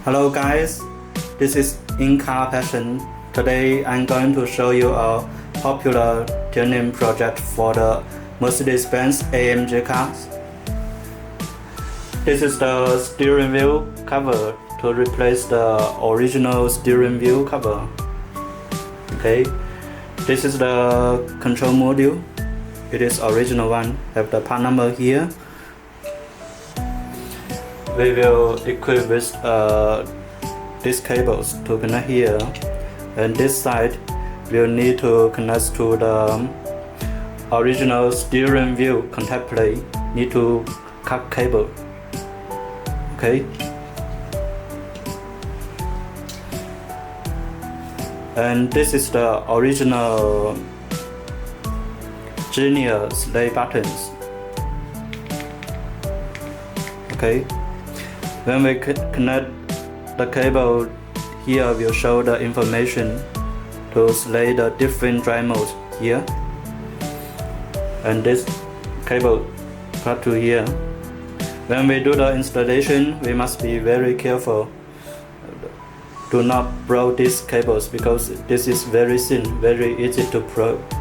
Hello guys, this is In-Car Passion. Today I'm going to show you a popular tuning project for the Mercedes-Benz AMG cars. This is the steering wheel cover to replace the original steering wheel cover. Okay, this is the control module. It is original one, have the part number here. We will equip with these cables to connect here, and this side will need to connect to the original steering wheel contact plate. Need to cut cable. Okay. And this is the original Genius slave buttons. Okay. When we connect the cable here, will show the information to select the different drive modes here. And this cable cut to here. When we do the installation, we must be very careful. Do not break these cables because this is very thin, very easy to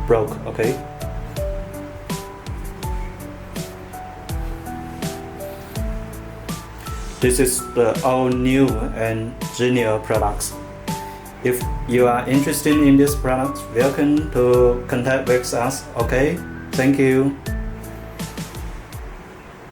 break. Okay. This is the all new and Genius products. If you are interested in this product, welcome to contact with us. Okay, thank you.